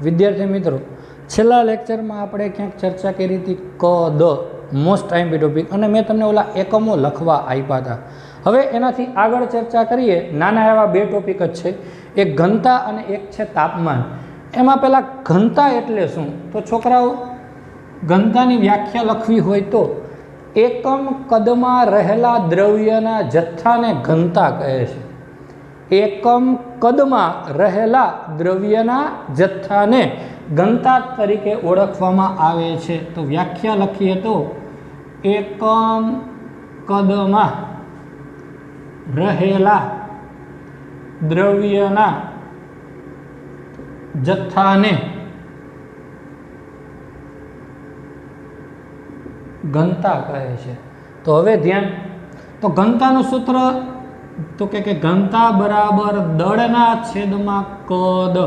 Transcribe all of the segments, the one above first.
विद्यार्थी मित्रों छेल्ला लेक्चर में आपणे क्यांक चर्चा करी थी क द मोस्ट आईएमपी टॉपिक अने मैं तमने ओला एकमो लखवा आप्या था। हवे एनाथी आगळ चर्चा करीए। नाना एवा बे टॉपिक ज छे, एक घनता अने एक छे तापमान। एमां पहेला घनता एटले शुं? तो छोकराओ घनतानी व्याख्या लखवी होय तो एकम कदमां रहेला द्रव्यना जथ्थाने घनता कहे छे। एकम कदमां रहेला द्रव्यना जथ्थाने घनता तरीके ओळखवामां आवे छे। तो व्याख्या लखीए तो एकम कदमां रहेला द्रव्यना जथ्थाने घनता कहे छे। तो हवे ध्यान, तो घनतानुं सूत्र तो के घनता बराबर दळना छेदमां कद।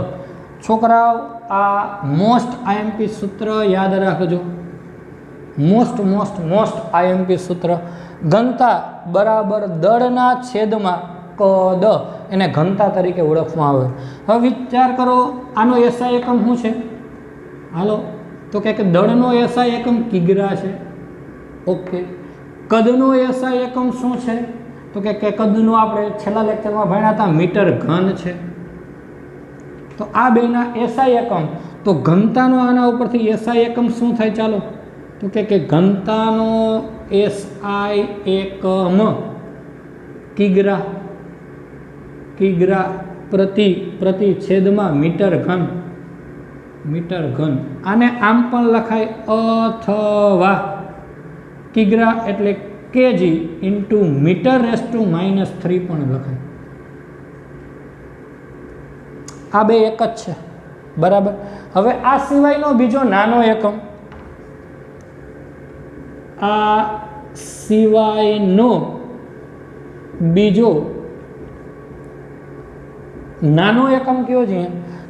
छोकराओ आ मोस्ट आईएमपी सूत्र याद राखजो। मोस्ट आईएमपी सूत्र घनता बराबर दळना छेदमां कद, एने घनता तरीके ओळखवामां आवे। हवे विचार करो आनो एसआई एकम शुं छे? हालो तो के दळनो एसआई एकम किग्रा छे। ओके, कदनो एसआई एकम शुं छे? तो के कदनो आपणे छेल्ला लेक्चरमां भण्या हता मीटर घन छे। तो आ बेना एसआई एकम, तो घनतानो आना उपरथी एसआई एकम शुं थाय? चालो तो के घनतानो एसआई एकम किग्रा प्रति छेदमां मीटर घन। आने आम पण लखाय अथवा किग्रा एटले KG into metre raise to -3 पण लखाय। आ बे एक ज छे, बराबर। हवे आ सिवायनो बीजो नानो एकम, आ सिवायनो बीजो नानो एकम कयो छे?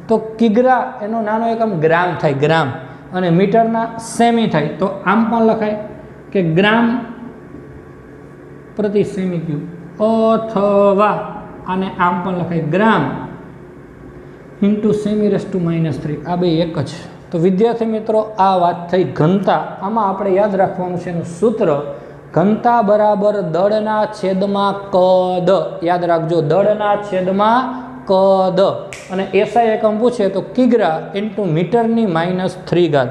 तो किग्रा एनो नानो एकम ग्राम थाय, ग्राम, अने मीटरना सेमी थाय। तो आम पण लखाय के ग्राम प्रति सेमी क्यूब, अथवा आने आम पण लखाय gram into semi raise to -3। आ बे एक ज। तो विद्यार्थी मित्रों आ वात थई घनता। आमां आपणे याद राखवानुं छे सूत्र घनता बराबर दळना छेदमां कद। याद राखजो, दळना छेदमां कद। अने एसआई एकम पूछे तो किग्रा इंटू मीटरनी -3 घात।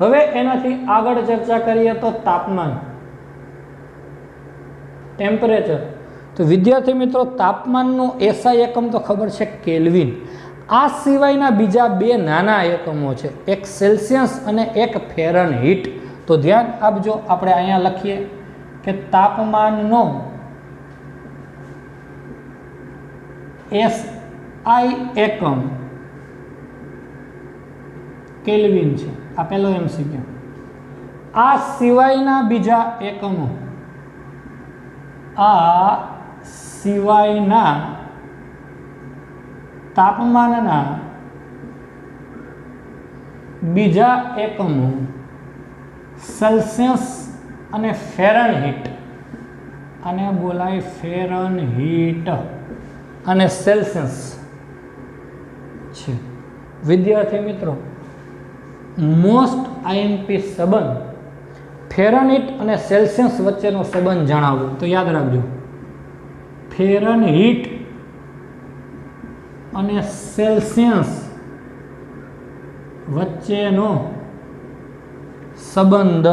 हवे एनाथी आगळ चर्चा करीए तो तापमान, टेम्परेचर। तो विद्यार्थी मित्रों तापमाननो एसआई एकम तो खबर छे केल्विन। आ सिवायना बीजा बे नाना एकमो छे, एक सेल्सियस अने एक फेरनहीट। तो ध्यान आपजो, आपणे अहींया लखीए के तापमाननो एसआई एकम केल्विन छे। आ पहेलो एमसीक्यू। आ सिवायना बीजा एकमो, आ सिवायना तापमानना बीजा एकमो सेल्सियस अने फेरनहीट, आने बोलाय फेरनहीट अने सेल्सियस छे। विद्यार्थी मित्रों मोस्ट आईएमपी संबंध फेरनहीट अने सेल्सियस वच्चेनो संबंध जणावो। तो याद राखजो, फेरनहीट अने सेल्सियस वच्चेनो संबंध।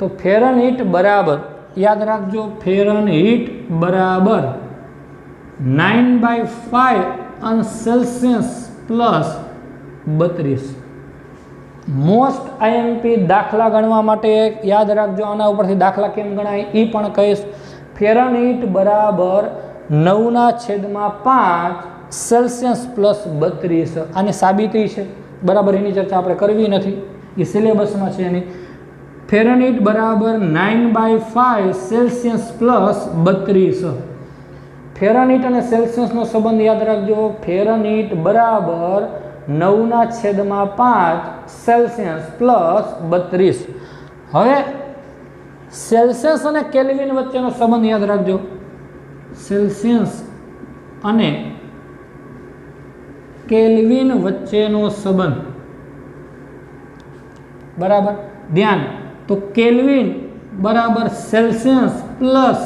तो फेरनहीट बराबर, याद राखजो, फेरनहीट बराबर 9/5 अने सेल्सियस प्लस 32। मोस्ट आईएमपी दाखला गणवा माटे याद राखजो, आना उपरथी दाखला केम गणाय ई पण कहीश। फेरनहीट बराबर 9/5 सेल्सियस प्लस 32। आनी साबिती छे, बराबर, एनी चर्चा आपणे करवी नथी, ए सिलेबसमां छे एनी। फेरनहीट बराबर 9/5 सेल्सियस प्लस 32। फेरनहीट अने सेल्सियसनो संबंध याद राखजो, फेरनहीट बराबर 9/5 सेल्सियस प्लस 32। हवे सेल्सियस अने केल्विन वच्चेनो संबंध याद राखजो, सेल्सियस अने केल्विन वच्चेनो संबंध બરાબર ધ્યાન તો કેલ્વિન બરાબર સેલ્સિયસ પ્લસ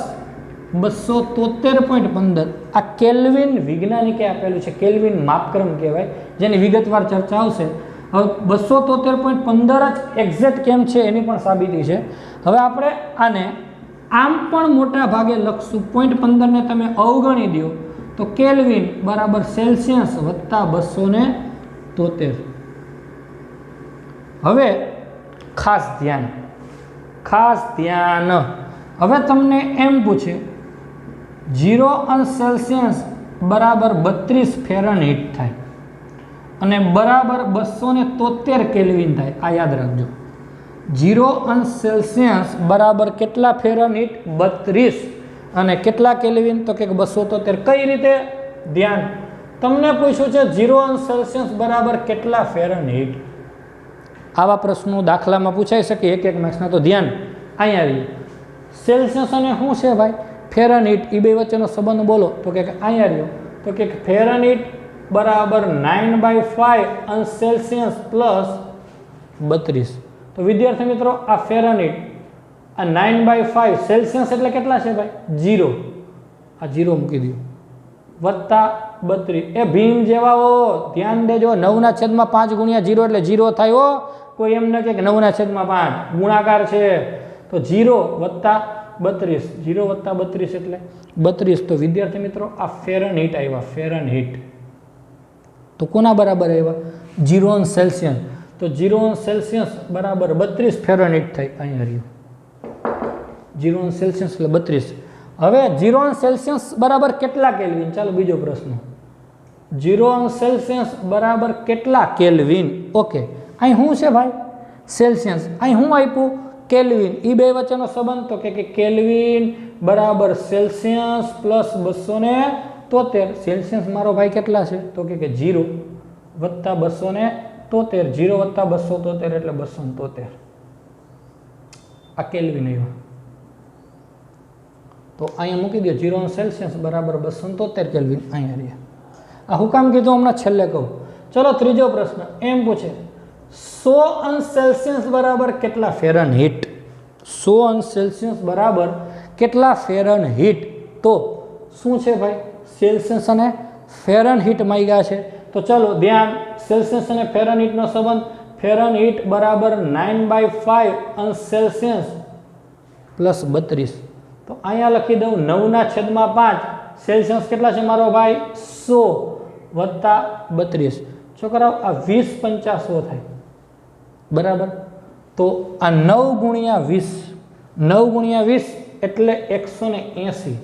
273.15 આ કેલ્વિન વૈજ્ઞાનિકે આપેલું છે, કેલ્વિન માપક્રમ કહેવાય, જેની વિગતવાર ચર્ચા આવશે. હવે 273.15 જ એક્ઝેક્ટ કેમ છે એની પણ સાબિતી છે. હવે આપણે આને આમ પણ મોટા ભાગે લખશું. 0.15 ને તમે અવગણી દો તો કેલ્વિન બરાબર સેલ્સિયસ વત્તા 273. હવે ખાસ ધ્યાન, હવે તમને એમ પૂછે 0 સેલ્સિયસ બરાબર 32 ફેરનહીટ થાય અને બરાબર 273 કેલ્વિન થાય. આ યાદ રાખજો. 0 સેલ્સિયસ બરાબર કેટલા ફેરનહીટ? 32 અને કેટલા કેલ્વિન? તો કે 273. કઈ રીતે? ધ્યાન, તમને પૂછ્યું છે 0 સેલ્સિયસ બરાબર કેટલા ફેરનહીટ. આવા પ્રશ્નો દાખલામાં પૂછાઈ શકે એક માર્ક્સના. તો ધ્યાન અહીંયા આવ્યું. સેલ્સિયસ અને શું છે ભાઈ? ફેરનહીટ. એ બે વચ્ચેનો સંબંધ બોલો. તો કે અહીંયા આવ્યો. તો કે ફેરનહીટ બરાબર 9/5 અને સેલ્સિયસ પ્લસ 32. તો વિદ્યાર્થી મિત્રો આ ફેરનહીટ, આ 9/5 સેલ્સિયસ એટલે કેટલા છે ભાઈ? 0. આ 0 મૂકી દો વત્તા 32. એ ભીમ જેવા હો, ધ્યાન દેજો. 9/5 ગુણ્યા 0 એટલે 0 થાય હો. કોઈ એમ ન કે 9/5 ગુણાકાર છે. તો 0 વત્તા 32. 0 વત્તા 32 એટલે 32. તો વિદ્યાર્થી મિત્રો આ ફેરનહીટ આવ્યા. ફેરનહીટ તો કોના બરાબર આવ્યા? 0 સેલ્સિયસ. તો 0 સેલ્સિયસ બરાબર 32 ફેરનહીટ થાય. અહીંયા રહ્યું 0 સેલ્સિયસ એટલે 32. હવે 0 સેલ્સિયસ બરાબર કેટલા કેલ્વિન? ચાલો બીજો પ્રશ્ન. 0 સેલ્સિયસ બરાબર કેટલા કેલ્વિન? ઓકે, અહીં શું છે ભાઈ? સેલ્સિયસ. અહીં શું આપ્યું? કેલ્વિન. એ બે વચ્ચેનો સંબંધ તો કે કેલ્વિન બરાબર સેલ્સિયસ પ્લસ 273. સેલ્સિયસ મારો ભાઈ કેટલા છે? તો કે 0 વત્તા 273. 0 વત્તા 273 એટલે 273. આ કેલ્વિન આવ્યો. તો અહીંયા મૂકી દો 0 સેલ્સિયસ બરાબર 273 કેલ્વિન. અહીંયા રહ્યા. આ હું કામ કીધું હમણાં છેલ્લે કહું. ચલો ત્રીજો પ્રશ્ન એમ પૂછે 100 સેલ્સિયસ બરાબર કેટલા ફેરનહીટ? 100 સેલ્સિયસ બરાબર કેટલા ફેરનહીટ? તો શું છે ભાઈ? સેલ્સિયસ અને ફેરનહીટ માંગ્યા છે. તો ચલો ધ્યાન, સેલ્સિયસ અને ફેરનહીટનો સંબંધ. ફેરનહીટ બરાબર 9/5 અને સેલ્સિયસ પ્લસ 32. તો અહીંયા લખી દઉં 9/5. સેલ્સિયસ કેટલા છે મારો ભાઈ? 100 વત્તા 32. છોકરાઓ આ 20 50 થાય બરાબર. તો આ 9 ગુણ્યા 20 એટલે 180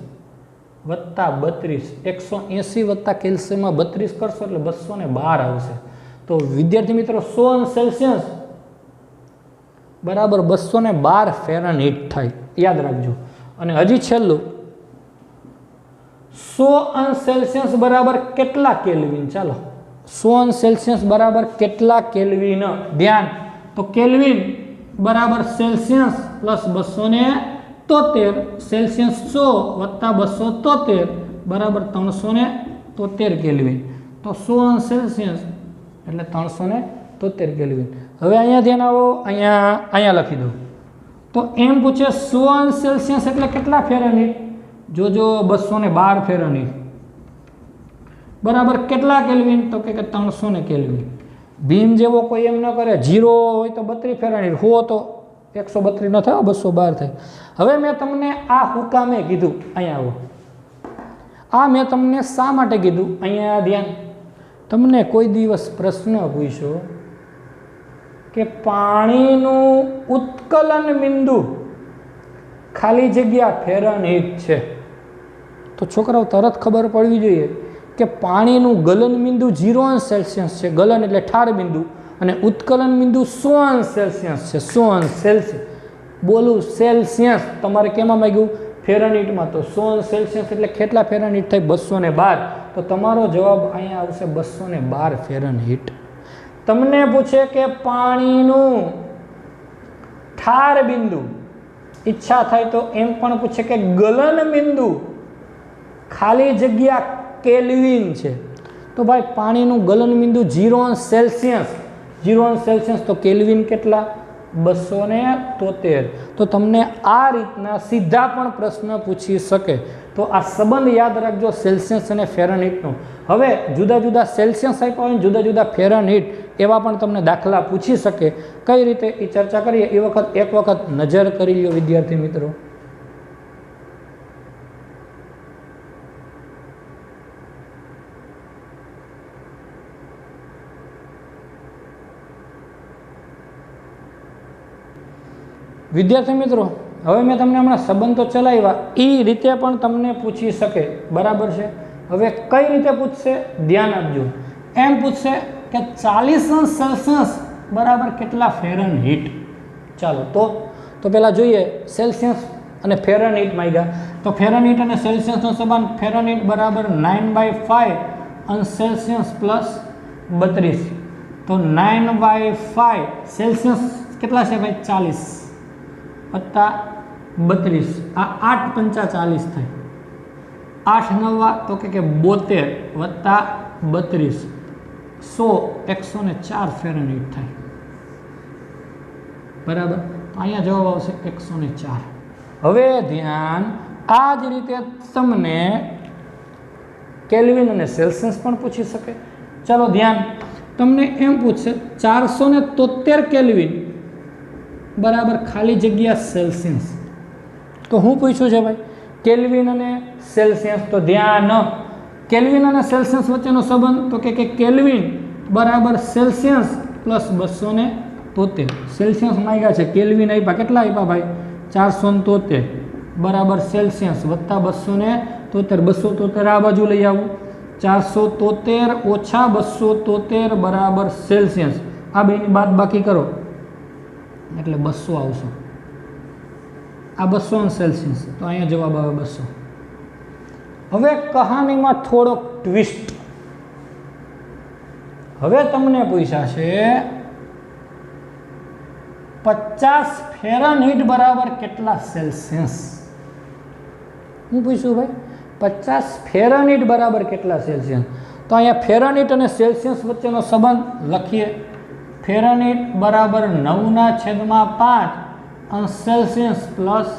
વત્તા 32. 180 વત્તા કેલ્સિયમમાં 32 કરશો એટલે 212 આવશે. તો વિદ્યાર્થી મિત્રો 100 સેલ્સિયસ બરાબર 212 ફેરનહીટ થાય. યાદ રાખજો. અને હજી છેલ્લું 100 સેલ્સિયસ બરાબર કેટલા કેલ્વિન? ચાલો 100 સેલ્સિયસ બરાબર કેટલા કેલ્વિન? ધ્યાન, તો કેલ્વિન બરાબર સેલ્સિયસ પ્લસ 273. સેલ્સિયસ 100 વત્તા 273 બરાબર 373 કેલ્વિન. તો 100 સેલ્સિયસ એટલે 373 કેલ્વિન. હવે અહીંયા ધ્યાન આવો, અહીંયા લખી દો. તો એમ પૂછે 100 સેલ્સિયસ એટલે કેટલા ફેરનહીટ? જોજો 212 ફેરનહીટ બરાબર કેટલા કેલ્વિન? તો કે 300 કેલ્વિન. ભીમ જેવો કોઈ એમ ન કરે. 0 હોય તો 32 ફેરનહીટ, હો તો 132 ન થાય, 212 થાય. હવે મેં તમને આ હુકામે કીધું. અહીંયા આવો. આ મેં તમને શા માટે કીધું? અહીંયા ધ્યાન, તમને કોઈ દિવસ પ્રશ્ન પૂછ્યો કે પાણીનું ઉત્કલન બિંદુ ખાલી જગ્યા ફેરનહીટ છે. તો છોકરાઓ તરત ખબર પડવી જોઈએ કે પાણીનું ગલન બિંદુ 0 સેલ્સિયસ છે. ગલન એટલે ઠાર બિંદુ. અને ઉત્કલન બિંદુ 100 સેલ્સિયસ છે. 100 સેલ્સિયસ બોલું સેલ્સિયસ. તમારે કેમાં માંગ્યું? ફેરનહીટમાં. તો 100 સેલ્સિયસ એટલે કેટલા ફેરનહીટ થાય? 212. તો તમારો જવાબ અહીંયા આવશે 212 ફેરનહીટ. તમને પૂછે કે પાણીનું ઠાર બિંદુ, ઈચ્છા થાય તો એમ પણ પૂછે કે ગલન બિંદુ ખાલી જગ્યા કેલ્વિન છે. તો ભાઈ પાણીનું ગલન બિંદુ 0 સેલ્સિયસ. 0 સેલ્સિયસ તો કેલ્વિન કેટલા? 273। તો તમને આ રીતના સીધા પણ પ્રશ્ન પૂછી શકે। તો આ સંબંધ યાદ રાખજો સેલ્સિયસ અને ફેરનહીટનો। હવે જુદા જુદા સેલ્સિયસ આપ્યા હોય, જુદા જુદા ફેરનહીટ, એવા પણ તમને દાખલા પૂછી શકે। કઈ રીતે એ ચર્ચા કરીએ એ વખત એક વખત નજર કરી લો વિદ્યાર્થી મિત્રો। વિદ્યાર્થી મિત્રો, હવે મેં તમને હમણાં સંબંધો ચલાવ્યા, એ રીતે પણ તમને પૂછી શકે, બરાબર છે। હવે કઈ રીતે પૂછશે ધ્યાન આપજો। એમ પૂછશે કે 40°C બરાબર કેટલા ફેરનહીટ। ચાલો તો પહેલાં જોઈએ સેલ્સિયસ અને ફેરનહીટ માંગ્યા। તો ફેરનહીટ અને સેલ્સિયસનો સંબંધ ફેરનહીટ બરાબર 9/5 અને સેલ્સિયસ પ્લસ 32। તો 9/5 સેલ્સિયસ કેટલા છે ભાઈ 40 વત્તા 32, આ 8 પંચા 40 થાય। 8 નવા તો કે 72 વત્તા 32, 100 104 ફેરનહીટ થાય, બરાબર। તો અહીંયા જવાબ આવશે 104। હવે ધ્યાન, આ જ રીતે તમને કેલ્વિન અને સેલ્સિયસ પણ પૂછી શકે। ચાલો ધ્યાન, તમને એમ પૂછશે 473 કેલ્વિન બરાબર ખાલી જગ્યા સેલ્સિયસ। તો હું પૂછ્યું છે ભાઈ કેલ્વિન અને સેલ્સિયસ। તો ધ્યાન, કેલ્વિન અને સેલ્સિયસ વચ્ચેનો સંબંધ તો કે કેલ્વિન બરાબર સેલ્સિયસ પ્લસ 273। સેલ્સિયસ માંગ્યા છે, કેલ્વિન આપ્યા, કેટલા આપ્યા ભાઈ 473 બરાબર સેલ્સિયસ વત્તા 273, 273 આ બાજુ લઈ આવું, 473 ઓછા 273 બરાબર સેલ્સિયસ। આ બેની બાદ બાકી કરો એટલે 200 આવશે। આ 200 સેલ્સિયસ, તો અહીંયા જવાબ આવે 200। હવે કહાનીમાં થોડોક ટ્વિસ્ટ। હવે તમને પૂછ્યા છે 50 ફેરનહીટ બરાબર કેટલા સેલ્સિયસ। હું પૂછું ભાઈ 50 ફેરનહીટ બરાબર કેટલા સેલ્સિયસ। તો અહીંયા ફેરનહીટ અને સેલ્સિયસ વચ્ચેનો સંબંધ લખીએ। ફેરનહીટ બરાબર 9/5 અને સેલ્સિયસ પ્લસ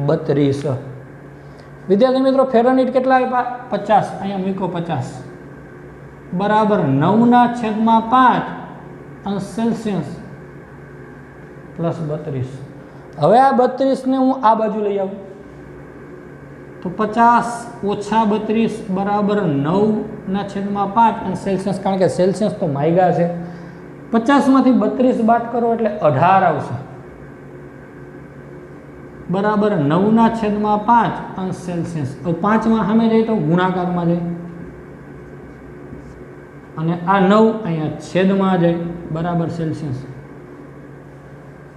32। વિદ્યાર્થી મિત્રો, ફેરનહીટ કેટલા આપ્યા 50, અહીંયા મૂકો 50 બરાબર 9/5 અને સેલ્સિયસ પ્લસ 32। હવે આ 32 ને હું આ બાજુ લઈ આવું તો 50 ઓછા 32 બરાબર 9/5 અને સેલ્સિયસ, કારણ કે સેલ્સિયસ તો માયગા છે। 50 માંથી 32 બાદ કરો એટલે 18 આવશે બરાબર 9/5 અને સેલ્સિયસ। તો 5 માં સામે જાય તો ગુણાકારમાં જાય અને આ 9 અહીંયા છેદમાં જાય બરાબર સેલ્સિયસ।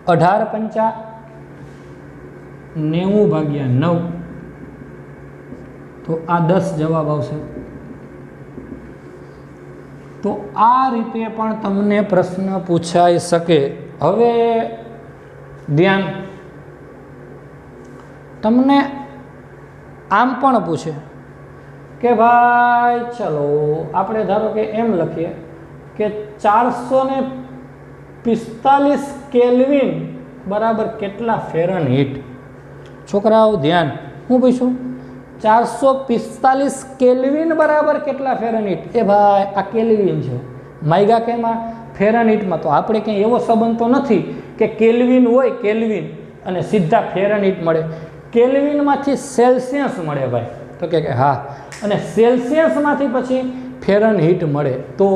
18 પંચા 90/9, તો આ 10 જવાબ આવશે। તો આ રીતે પણ તમને પ્રશ્ન પૂછાઈ શકે। હવે ધ્યાન, તમને આમ પણ પૂછે કે ભાઈ ચલો આપણે ધારો કે એમ લખીએ કે 445 કેલ્વિન બરાબર કેટલા ફેરનહીટ। છોકરાઓ ધ્યાન, હું પૂછું 445 કેલ્વિન બરાબર કેટલા ફેરનહીટ। એ ભાઈ આ કેલ્વિન છે, માયગા કેમાં ફેરનહીટમાં। તો આપણે ક્યાંય એવો સંબંધ તો નથી કે કેલ્વિન હોય કેલ્વિન અને સીધા ફેરનહીટ મળે। કેલ્વિનમાંથી સેલ્સિયસ મળે ભાઈ, તો કે હા, અને સેલ્સિયસમાંથી પછી ફેરનહીટ મળે। તો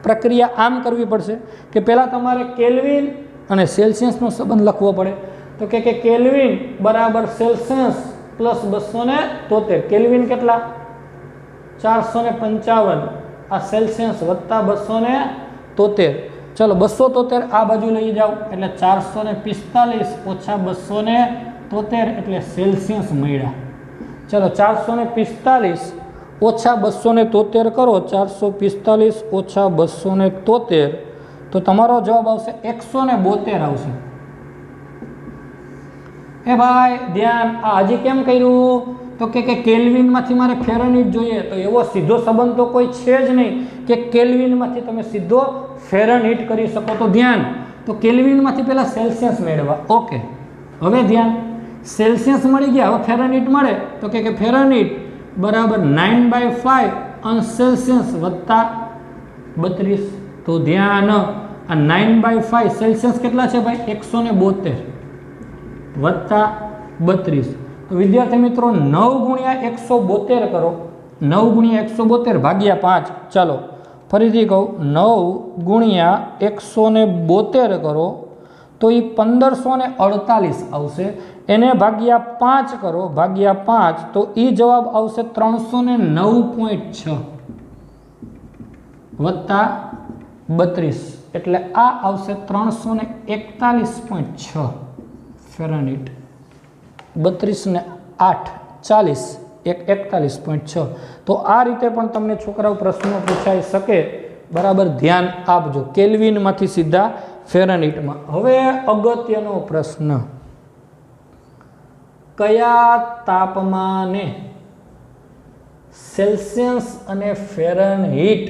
પ્રક્રિયા આમ કરવી પડશે કે પહેલાં તમારે કેલ્વિન અને સેલ્સિયસનો સંબંધ લખવો પડે। તો કે કેલ્વિન બરાબર સેલ્સિયસ પ્લસ 273। કેલ્વિન કેટલા 455, આ સેલ્સિયસ વત્તા 273। ચલો 273 આ બાજુ લઈ જાઓ એટલે 445 ઓછા 273 એટલે સેલ્સિયસ મળ્યા। ચલો 445 ઓછા 273 કરો, 445 ઓછા 273 તો તમારો જવાબ આવશે 172 આવશે। એ ભાઈ ધ્યાન, આ હજી કેમ કર્યું તો કે કેલ્વિનમાંથી મારે ફેરનહીટ જોઈએ, તો એવો સીધો સંબંધ તો કોઈ છે જ નહીં કે કેલ્વિનમાંથી તમે સીધો ફેરનહીટ કરી શકો। તો ધ્યાન, તો કેલ્વિનમાંથી પહેલાં સેલ્સિયસ મેળવવા. ઓકે, હવે ધ્યાન, સેલ્સિયસ મળી ગયા, હવે ફેરનહીટ મળે તો કે ફેરનહીટ બરાબર 9/5 અંશ સેલ્સિયસ વત્તા 32. તો ધ્યાન, આ 9/5 સેલ્સિયસ કેટલા છે ભાઈ? 172 વત્તા 32. તો વિદ્યાર્થી મિત્રો 9 ગુણ્યા 172 કરો. 9 ગુણ્યા 172 ભાગ્યા 5. ચાલો ફરીથી કહું, 9 ગુણ્યા 172 કરો તો એ 1548 આવશે. એને ભાગ્યા 5 કરો, ભાગ્યા 5 તો એ જવાબ આવશે 309.6 વત્તા 32, એટલે આ આવશે 341.6 ફેરનહીટ. 32 ને 8 40, 41.6. તો આ રીતે પણ તમને છોકરાઓ પ્રશ્નો પૂછાઈ શકે. બરાબર, ધ્યાન આપજો. કેલ્વિનમાંથી સીધા ફેરનહીટમાં. હવે અગત્યનો પ્રશ્ન, કયા તાપમાને સેલ્સિયસ અને ફેરનહીટ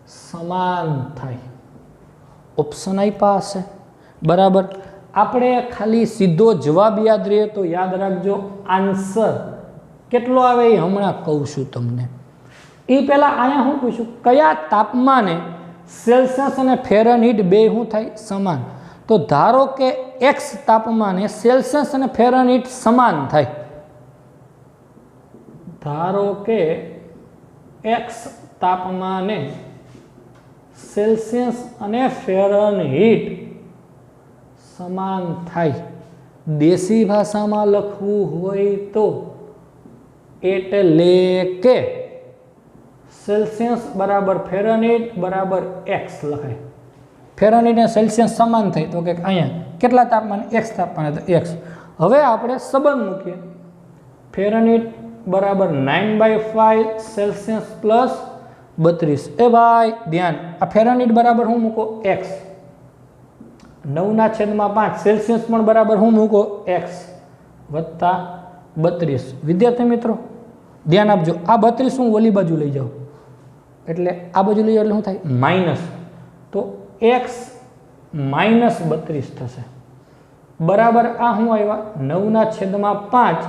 સમાન થાય? ઓપ્શન આપ્યા હશે. બરાબર, આપણે ખાલી સીધો જવાબ યાદ રહે તો યાદ રાખજો. આન્સર કેટલો આવે એ હમણાં કહું છું તમને. એ પહેલાં અહીંયા હું પૂછું, કયા તાપમાને સેલ્સિયસ અને ફેરનહીટ બે શું થાય? સમાન. તો ધારો કે એક્સ તાપમાને સેલ્સિયસ અને ફેરનહીટ સમાન થાય. ધારો કે એક્સ તાપમાને સેલ્સિયસ અને ફેરનહીટ સમાન થાય. દેશી ભાષામાં લખવું હોય તો એટલે કે સેલ્સિયસ બરાબર ફેરનહીટ બરાબર એક્સ લખાય. ફેરનહીટ અને સેલ્સિયસ સમાન થાય તો કે અહીંયા કેટલા તાપમાન? એક્સ તાપમાન, તો એક્સ. હવે આપણે સંબંધ મૂકીએ. ફેરનહીટ બરાબર 9/5 સેલ્સિયસ પ્લસ 32. એ ભાઈ ધ્યાન, આ ફેરનહીટ બરાબર હું મૂકો? એક્સ. 9/5 સેલ્સિયસ પણ બરાબર હું મૂકો? એક્સ વત્તા 32. વિદ્યાર્થી મિત્રો ધ્યાન આપજો, આ 32 હું ઓલી બાજુ લઈ જાઉં એટલે આ બાજુ લઈ જાઉં એટલે શું થાય? માઇનસ. તો એક્સ માઇનસ 32 થશે. બરાબર આ શું આવ્યા? 9/5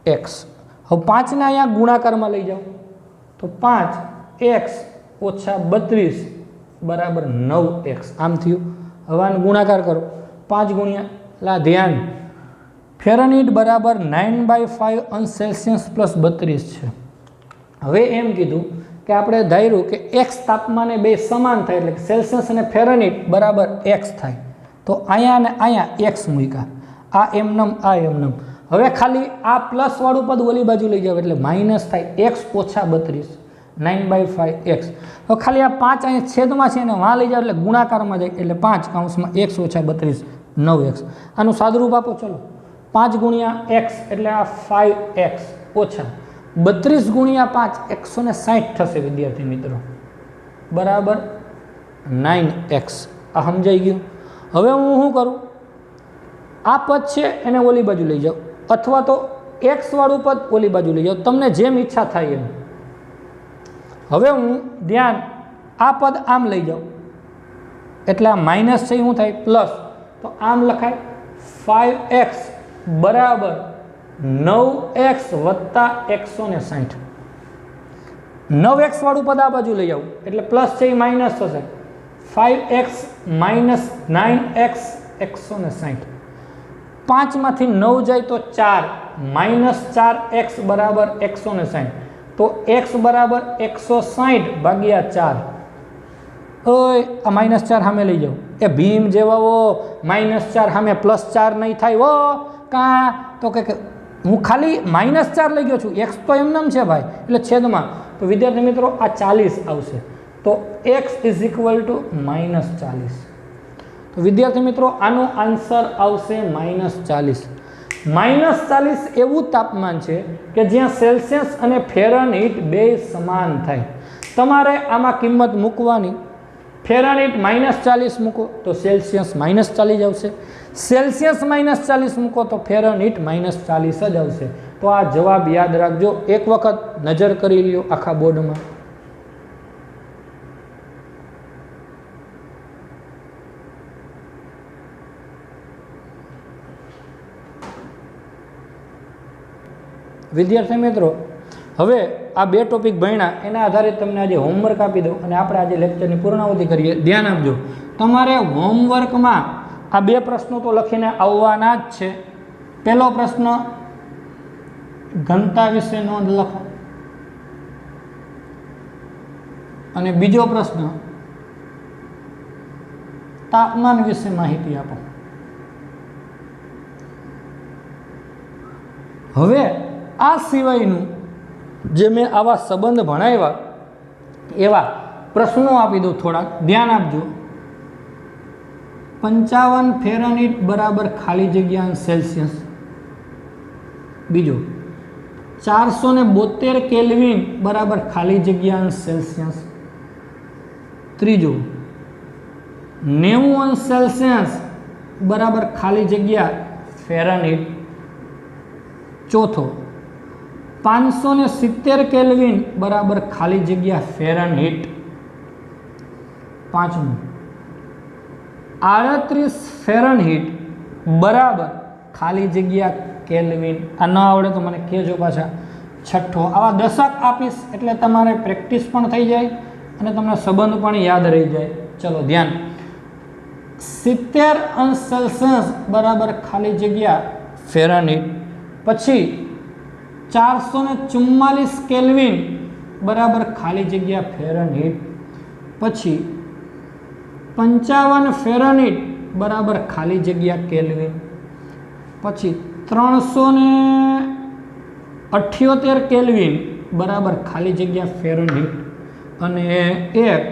એક્સ. હવે 5ને અહીંયા ગુણાકારમાં લઈ જાઓ તો 5x ઓછા 32 બરાબર 9x. આમ થયું. હવે આનો ગુણાકાર કરો. 5 ગુણ્યા લા ધ્યાન, ફેરનહીટ બરાબર 9/5 અંશ સેલ્સિયસ પ્લસ 32 છે. હવે એમ કીધું કે આપણે ધાર્યું કે એક્સ તાપમાને બે સમાન થાય એટલે કે સેલ્સિયસ અને ફેરનહીટ બરાબર એક્સ થાય. તો અહીંયા અને અહીંયા એક્સ મૂક્યા, આ એમનમ આ એમનમ. હવે ખાલી આ પ્લસ વાળું પદ ઓલી બાજુ લઈ જાવ એટલે માઇનસ થાય. એક્સ ઓછા 32 9/5 એક્સ. હવે ખાલી આ 5 અહીંયા છેદમાં છે ને વાં લઈ જાવ એટલે ગુણાકારમાં જાય એટલે 5 કૌંસમાં એક્સ ઓછા 32 9x. આનું સાદુરૂપ આપો. ચલો 5 ગુણ્યા એક્સ એટલે આ 5x ઓછા 32 ગુણ્યા 5 160 થશે વિદ્યાર્થી મિત્રો બરાબર 9x. આ સમજાઈ ગયું. હવે હું શું કરું? આ પદ છે એને ઓલી બાજુ લઈ જાઓ અથવા તો એક્સ વાળું પદ ઓલી બાજુ લઈ જાઓ, તમને જેમ ઈચ્છા થાય એમ. હવે હું ધ્યાન, આ પદ આમ લઈ જાઉં એટલે આ માઇનસ છે શું થાય? પ્લસ. તો આમ લખાય 5x બરાબર 9x વત્તા 160. 9x વાળું પદ આ બાજુ લઈ આવું એટલે પ્લસ છે એ માઇનસ થશે. 5x minus 9x 160. 5માંથી 9 જાય તો 4 માઇનસ 4x બરાબર 160. તો x બરાબર 160 ભાગ્યા 4. ઓય આ માઇનસ 4 સામે લઈ જાઓ. એ ભીમ જેવા માઇનસ 4 સામે પ્લસ 4 નહીં થાય હો કાં? તો કે હું ખાલી માઇનસ 4 લઈ ગયો છું, એક્સ તો એમનેમ છે ભાઈ એટલે છેદમાં. તો વિદ્યાર્થી મિત્રો આ 40 આવશે. તો x ઇઝ ઇક્વલ ટુ -40. તો વિદ્યાર્થી મિત્રો આનો આન્સર આવશે -40. -40 એવું તાપમાન છે કે જ્યાં સેલ્સિયસ અને ફેરનહીટ બે સમાન થાય. તમારે આમાં કિંમત મૂકવાની. ફેરનહીટ -40 મૂકો તો સેલ્સિયસ -40 આવશે. સેલ્સિયસ -40 મૂકો તો ફેરનહીટ -40 જ આવશે. તો આ જવાબ યાદ રાખજો. એક વખત નજર કરી લ્યો આખા બોર્ડમાં. વિદ્યાર્થી મિત્રો, હવે આ 2 ટોપિક ભણ્યા એના આધારે તમને આજે હોમવર્ક આપી દઉં અને આપણે આજે લેક્ચરની પૂર્ણાહુતિ કરીએ. ધ્યાન આપજો, તમારે હોમવર્કમાં આ 2 પ્રશ્નો તો લખીને આવવાના જ છે. પહેલો પ્રશ્ન ઘનતા વિશે નોંધ લખો અને બીજો પ્રશ્ન તાપમાન વિશે માહિતી આપો. હવે આ સિવાયનું જે મેં આવા સંબંધ ભણાવ્યા એવા પ્રશ્નો આપી દઉં થોડાક. ધ્યાન આપજો. 55 ફેરનહીટ બરાબર ખાલી જગ્યા સેલ્સિયસ. બીજો 472 કેલ્વિન બરાબર ખાલી જગ્યા સેલ્સિયસ. ત્રીજો 90 સેલ્સિયસ બરાબર ખાલી જગ્યા ફેરનહીટ. ચોથો 570 કેલ્વિન બરાબર ખાલી જગ્યા ફેરનહીટ. પાંચમું 38 ફેરનહીટ બરાબર ખાલી જગ્યા કેલ્વિન. આ ન આવડે તો મને કહેજો પાછા. છઠ્ઠો, આવા દશક આપીશ એટલે તમારે પ્રેક્ટિસ પણ થઈ જાય અને તમને સંબંધ પણ યાદ રહી જાય. ચલો ધ્યાન. 70 સેલ્સિયસ બરાબર ખાલી જગ્યા ફેરનહીટ. પછી 444 કેલ્વિન બરાબર ખાલી જગ્યા ફેરનહીટ. પછી 55 ફેરનહીટ બરાબર ખાલી જગ્યા કેલ્વિન. પછી 378 કેલ્વિન બરાબર ખાલી જગ્યા ફેરનહીટ. અને એક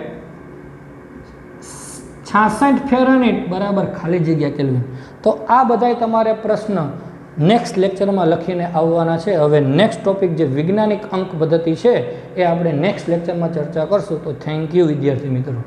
66 ફેરનહીટ બરાબર ખાલી જગ્યા કેલ્વિન. તો આ બધાય તમારે પ્રશ્ન નેક્સ્ટ લેક્ચરમાં લખીને આવવાના છે. હવે નેક્સ્ટ ટોપિક જે વૈજ્ઞાનિક અંક પદ્ધતિ છે એ આપણે નેક્સ્ટ લેક્ચરમાં ચર્ચા કરશું. તો થેન્ક યુ વિદ્યાર્થી મિત્રો.